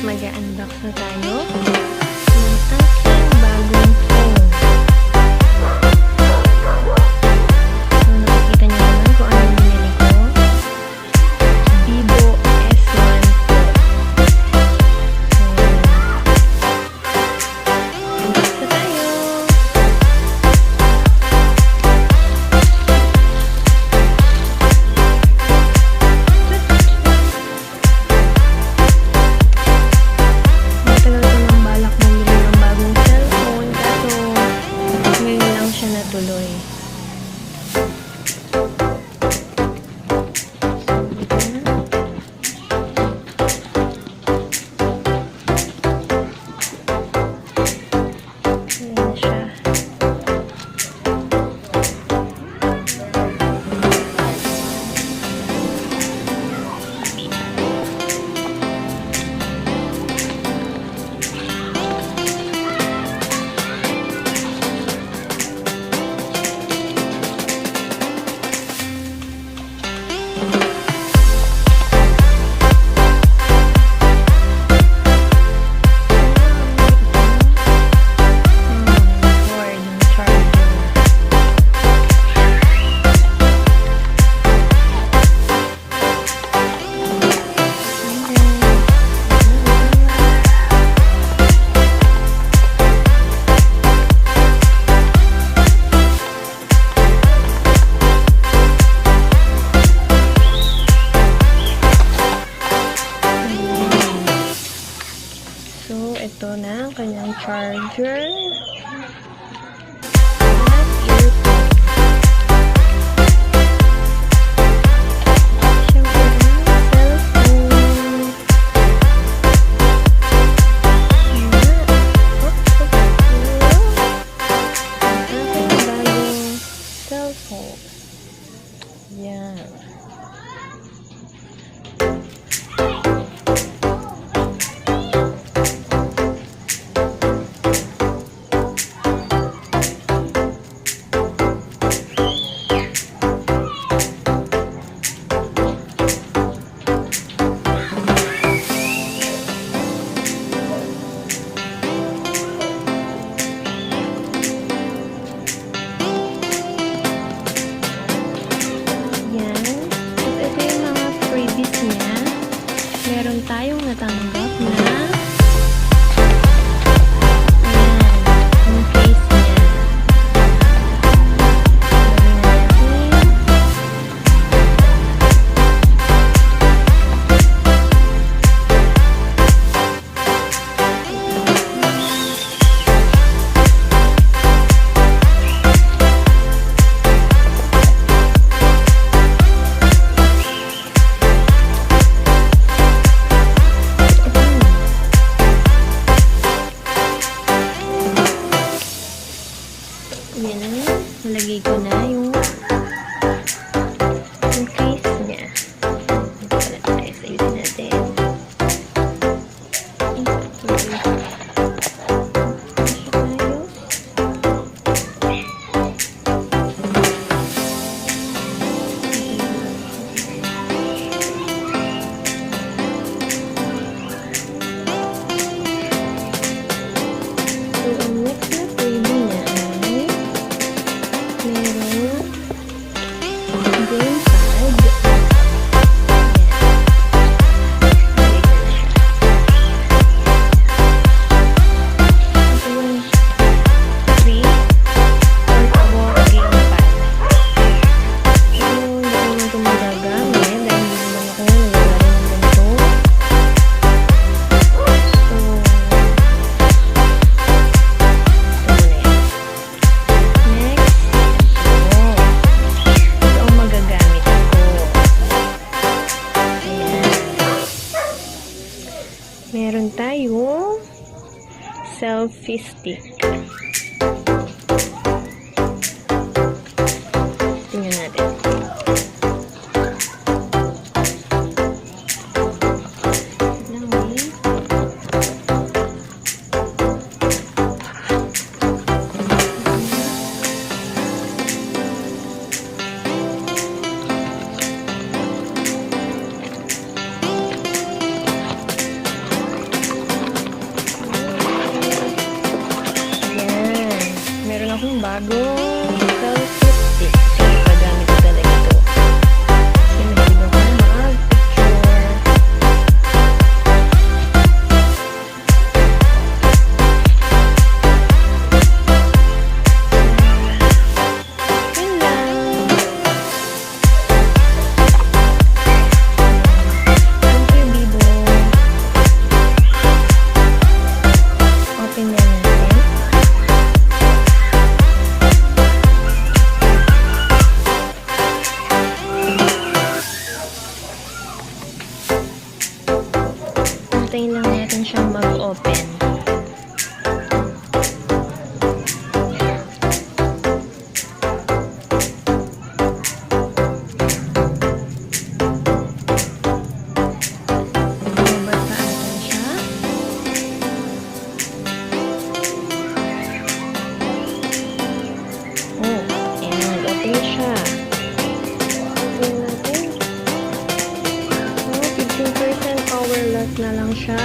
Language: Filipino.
mag-unbox na tayo ng aking bagong phone. So, nakikita niyo naman kung ano yung binili ko. Vivo S1 Pro. So, unbox na tayo. Tuloy. Ayan siya. So, ito na ang kanyang charger. At earphone. Siyempre, cellphone. Ang aking bagong cellphone. Yan. Meron tayong natanggap na yung case niya. Yan, nalagay ko na yung case niya. Ito pala tayo sa ayusin natin. Meron tayong selfie stick. Tingnan natin. bagong selfie stick. So, ipagamit ko talaga ito. Kasi mahilig ako mag-picture. Yun lang. Thank you, Bibo. Open na natin. Hintayin lang natin siyang mag-open. Mabasa natin siya. Oh, ayan, nag-open siya. Open natin. Oh, 15% power loss na lang siya.